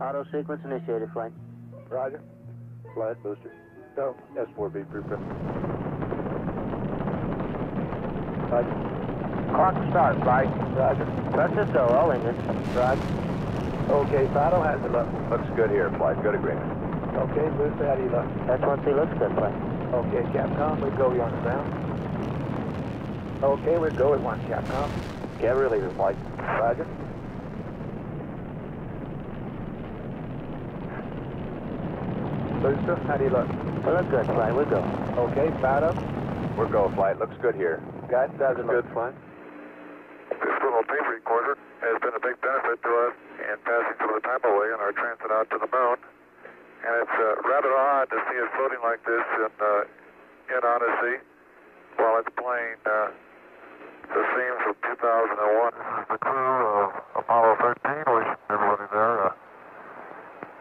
Auto sequence initiated, flight. Roger. Flight booster. Go. S4B prepare. Roger. Clock start, flight. Roger. Thrusters go, all engines. Roger. Okay, throttle has it look. Looks good here, flight. Good agreement. Okay, booster, how do you look? S1C looks good, flight. Okay, Capcom, we go, you're on the ground. Okay, we go at once, Capcom. Get reliever, flight. Roger. Booster, how do you look? We look good, flight. We'll go. Okay, fired up. We're go, flight. Looks good here. Guidance, how's it look? flight. This little tape recorder has been a big benefit to us in passing some of the time away on our transit out to the moon. And it's rather odd to see it floating like this in Odyssey while it's playing the scenes of 2001. This is the crew of Apollo 13, wishing everybody there a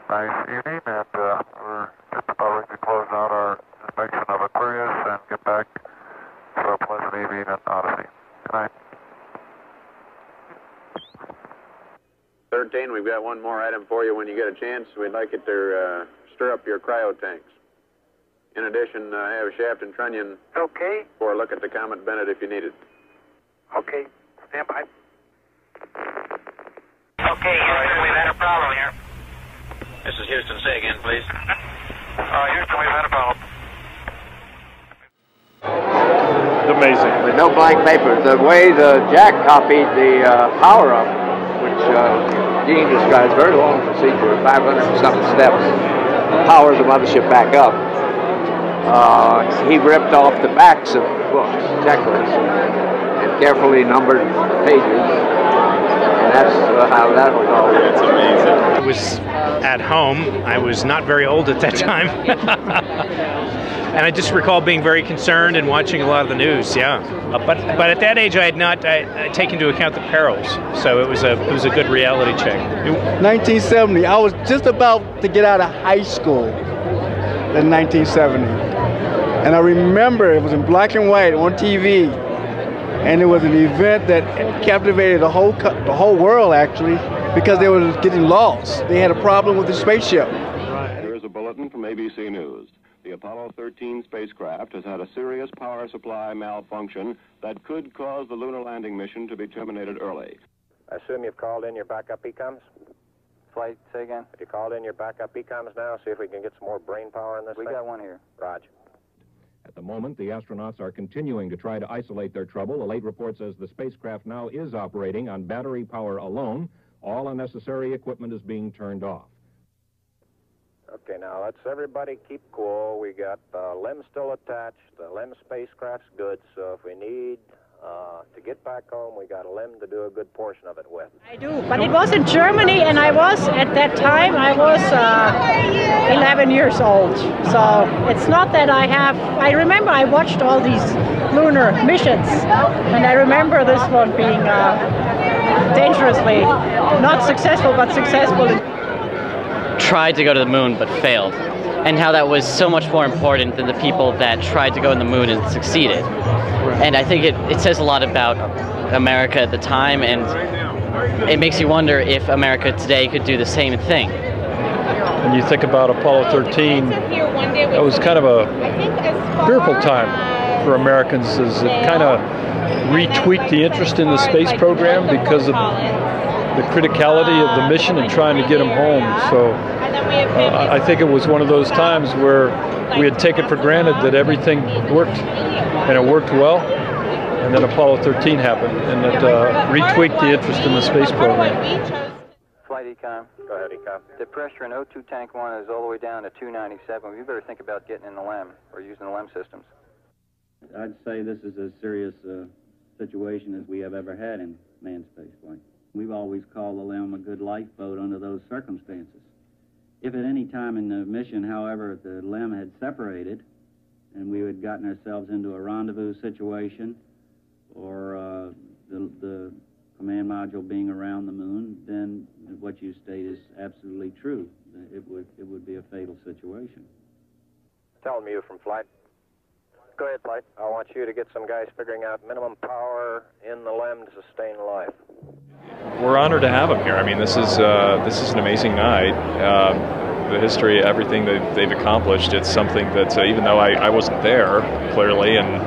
nice evening, and we're just about ready to close out our inspection of Aquarius and get back to a pleasant evening in Odyssey. Good night. 13, we've got one more item for you when you get a chance. We'd like it to stir up your cryo tanks. In addition, I have Shaft and Trunnion Okay. for a look at the Comet Bennett if you need it. Okay, stand by. Okay, Houston, we've had a problem here. This is Houston. Say again, please. Houston, we've had a problem. Amazing. With no blank papers. The way the Jack copied the power up, which Gene describes, very long procedure, 500-something steps, powers the mothership back up. He ripped off the backs of books, checklists, and carefully numbered pages. And that's how that was all. That's amazing. I was at home. I was not very old at that time. And I just recall being very concerned and watching a lot of the news, yeah. But at that age, I had not taken into account the perils, so it was a good reality check. 1970, I was just about to get out of high school in 1970. And I remember it was in black and white on TV, and it was an event that captivated the whole world, actually, because they were getting lost. They had a problem with the spaceship. Here is a bulletin from ABC News. The Apollo 13 spacecraft has had a serious power supply malfunction that could cause the lunar landing mission to be terminated early. I assume you've called in your backup ECOMs? Flight, say again? Have you called in your backup ECOMs now? See if we can get some more brain power in this thing? We got one here. Roger. At the moment, the astronauts are continuing to try to isolate their trouble. A late report says the spacecraft now is operating on battery power alone. All unnecessary equipment is being turned off. Okay, now let's everybody keep cool. We got the LEM still attached. The LEM spacecraft's good, so if we need to get back home, we got a LEM to do a good portion of it with. I do, but it was in Germany, and I was, at that time, I was 11 years old. So it's not that I remember I watched all these lunar missions, and I remember this one being dangerously, not successful, but successful. Tried to go to the moon but failed, and how that was so much more important than the people that tried to go on the moon and succeeded. And I think it says a lot about America at the time, and it makes you wonder if America today could do the same thing. When you think about Apollo 13, that was kind of a fearful time for Americans, as it kind of retweaked the interest in the space program because of the criticality of the mission and trying to get them home. So I think it was one of those times where we had taken for granted that everything worked, and it worked well, and then Apollo 13 happened, and it retweaked the interest in the space program. Flight Econ. Go ahead, Econ. The pressure in O2 tank 1 is all the way down to 297. We better think about getting in the LEM or using the LEM systems. I'd say this is as serious a situation as we have ever had in manned spaceflight. We've always called the LEM a good lifeboat under those circumstances. If at any time in the mission, however, the LEM had separated and we had gotten ourselves into a rendezvous situation or the command module being around the moon, then what you state is absolutely true. It would be a fatal situation. Tell me you from flight. Go ahead, flight. I want you to get some guys figuring out minimum power in the LEM to sustain life. We're honored to have them here. I mean, this is an amazing night. The history, everything that they've accomplished, it's something that even though I wasn't there, clearly, and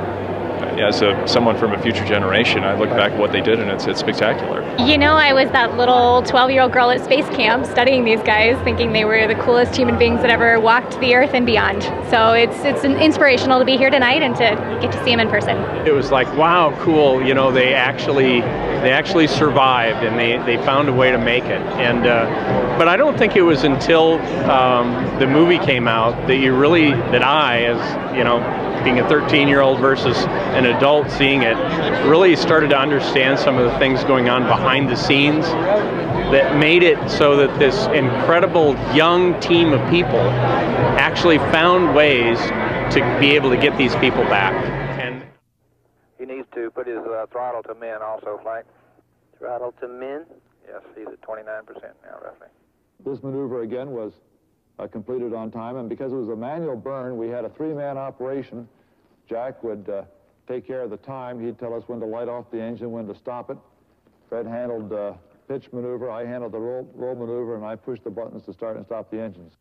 as someone from a future generation, I look back at what they did, and it's spectacular. You know, I was that little 12-year-old girl at space camp studying these guys, thinking they were the coolest human beings that ever walked the Earth and beyond. So it's inspirational to be here tonight and to get to see them in person. It was like, wow, cool. You know, they actually survived, and they found a way to make it. And but I don't think it was until the movie came out that I, as you know, being a 13-year-old versus an adult seeing it, really started to understand some of the things going on behind the scenes that made it so that this incredible young team of people actually found ways to be able to get these people back. And he needs to put his throttle to min also, Flight. Throttle to min? Yes, he's at 29% now, roughly. This maneuver again was completed on time, and because it was a manual burn, we had a three-man operation. Jack would take care of the time. He'd tell us when to light off the engine, when to stop it. Fred handled pitch maneuver, I handled the roll maneuver, and I pushed the buttons to start and stop the engines.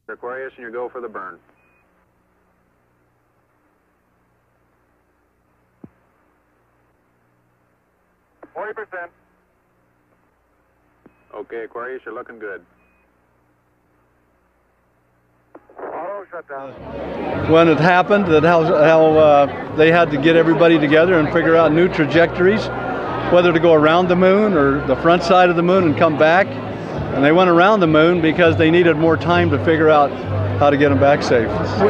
Aquarius, and you go for the burn. Okay, Aquarius, you're looking good. Auto shutdown. When it happened, that how they had to get everybody together and figure out new trajectories, whether to go around the moon or the front side of the moon and come back. And they went around the moon because they needed more time to figure out how to get them back safe.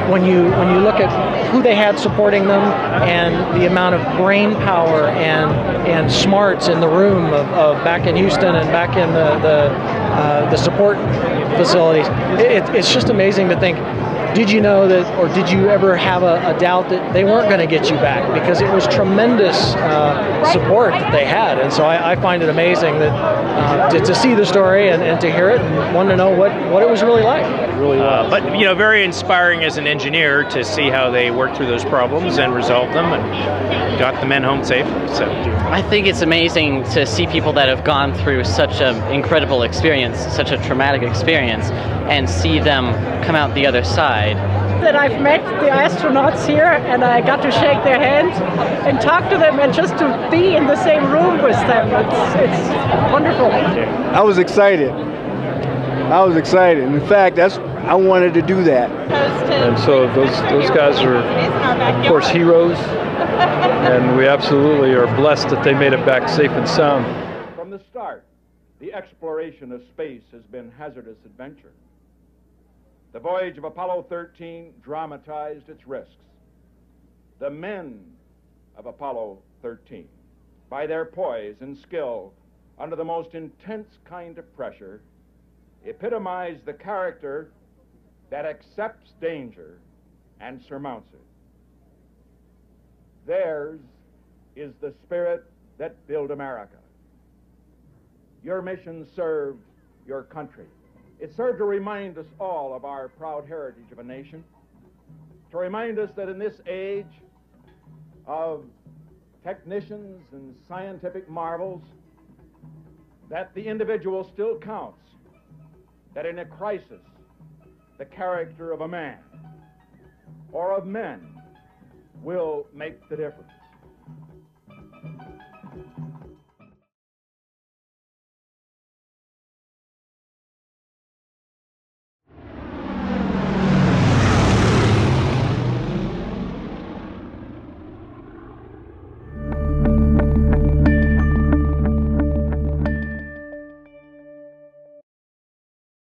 When you look at who they had supporting them and the amount of brain power and smarts in the room of back in Houston and back in the support facilities, it's just amazing to think. Did you know that, or did you ever have a doubt that they weren't going to get you back? Because it was tremendous support that they had, and so I find it amazing that to see the story and to hear it and want to know what it was really like. It really was. But you know, very inspiring as an engineer to see how they worked through those problems and resolved them and got the men home safely. So I think it's amazing to see people that have gone through such an incredible experience, such a traumatic experience, and see them come out the other side. That I've met the astronauts here and I got to shake their hands and talk to them and just to be in the same room with them. It's wonderful. I was excited. In fact, I wanted to do that. And so those guys are, of course, heroes, and we absolutely are blessed that they made it back safe and sound. From the start, the exploration of space has been hazardous adventure. The voyage of Apollo 13 dramatized its risks. The men of Apollo 13, by their poise and skill under the most intense kind of pressure, epitomized the character that accepts danger and surmounts it. Theirs is the spirit that built America. Your mission served your country. It served to remind us all of our proud heritage of a nation, to remind us that in this age of technicians and scientific marvels, that the individual still counts, that in a crisis, the character of a man or of men will make the difference.